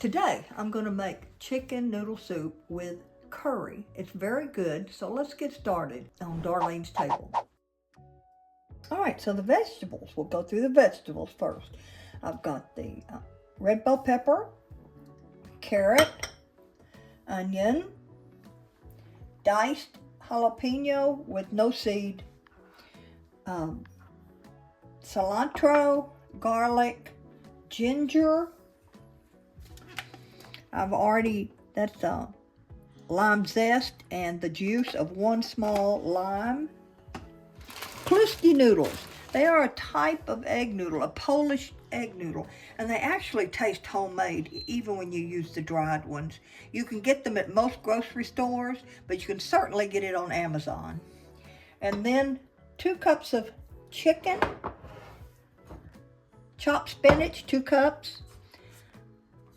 Today I'm going to make chicken noodle soup with curry. It's very good, so let's get started on Darlene's table. Alright, so the vegetables, we'll go through the vegetables first. I've got the red bell pepper, carrot, onion, diced jalapeno with no seed, cilantro, garlic, ginger. That's lime zest and the juice of one small lime. Kluski noodles. They are a type of egg noodle, a Polish egg noodle, and they actually taste homemade even when you use the dried ones. You can get them at most grocery stores, but you can certainly get it on Amazon. And then 2 cups of chicken, chopped spinach, 2 cups,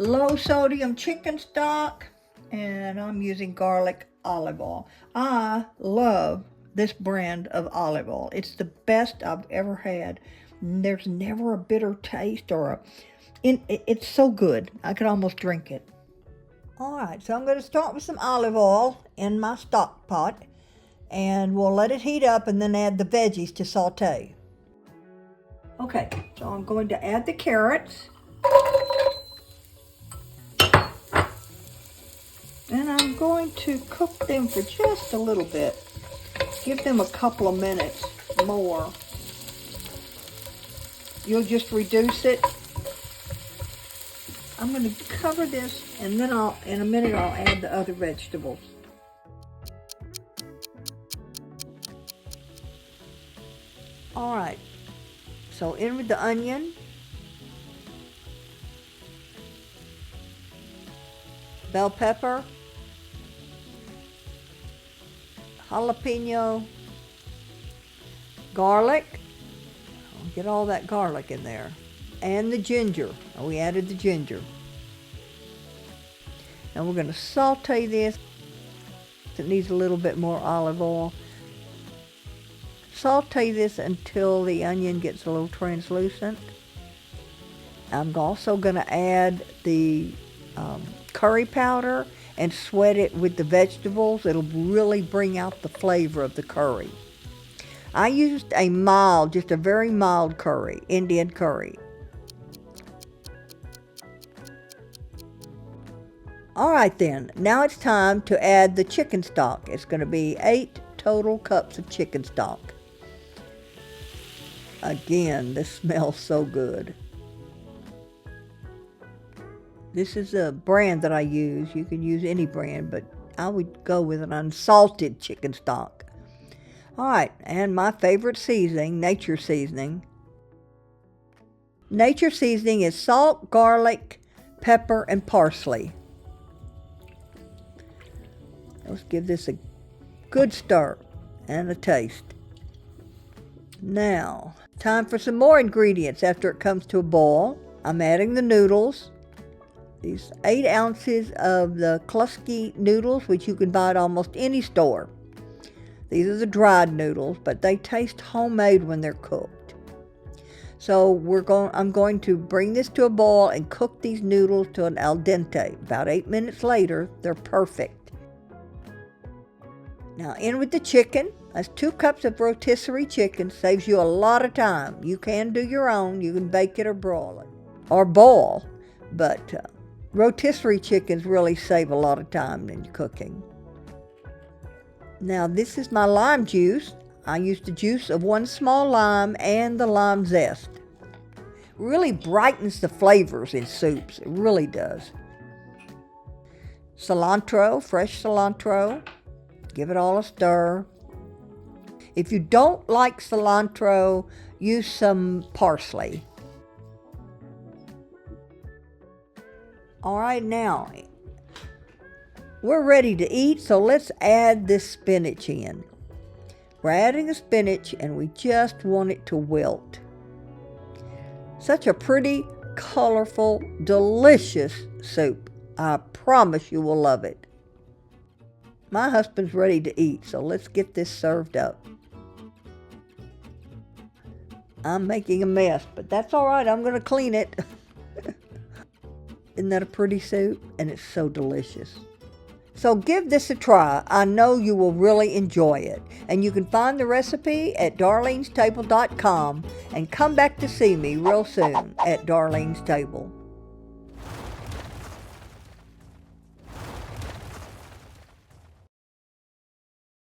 low sodium chicken stock, and I'm using garlic olive oil. I love this brand of olive oil. It's the best I've ever had. There's never a bitter taste it's so good. I could almost drink it. All right, so I'm going to start with some olive oil in my stock pot, and we'll let it heat up and then add the veggies to saute. Okay, so I'm going to add the carrots. And I'm going to cook them for just a little bit. Give them a couple of minutes more. You'll just reduce it. I'm going to cover this, and then in a minute I'll add the other vegetables. All right, so in with the onion, bell pepper, jalapeno, garlic. I'll get all that garlic in there, and the ginger. We added the ginger. And we're going to saute this. It needs a little bit more olive oil. Saute this until the onion gets a little translucent. I'm also going to add the curry powder and sweat it with the vegetables. It'll really bring out the flavor of the curry. I used just a very mild curry, Indian curry. All right then, now it's time to add the chicken stock. It's going to be 8 total cups of chicken stock. Again, this smells so good. This is a brand that I use. You can use any brand, but I would go with an unsalted chicken stock. All right, and my favorite seasoning, nature seasoning. Nature seasoning is salt, garlic, pepper, and parsley. Let's give this a good stir and a taste. Now, time for some more ingredients after it comes to a boil. I'm adding the noodles. These 8 ounces of the Kluski noodles, which you can buy at almost any store. These are the dried noodles, but they taste homemade when they're cooked. So I'm going to bring this to a boil and cook these noodles to an al dente. About 8 minutes later, they're perfect. Now in with the chicken. That's 2 cups of rotisserie chicken. Saves you a lot of time. You can do your own. You can bake it or broil it or boil, but rotisserie chickens really save a lot of time in cooking. Now this is my lime juice. I used the juice of 1 small lime and the lime zest. Really brightens the flavors in soups. It really does. Cilantro, fresh cilantro. Give it all a stir. If you don't like cilantro, use some parsley. All right, now we're ready to eat, so let's add this spinach in. We're adding the spinach, and we just want it to wilt. Such a pretty, colorful, delicious soup. I promise you will love it. My husband's ready to eat, so let's get this served up. I'm making a mess, but that's all right. I'm going to clean it. Isn't that a pretty soup? And it's so delicious. So give this a try. I know you will really enjoy it. And you can find the recipe at darlenestable.com and come back to see me real soon at Darlene's Table.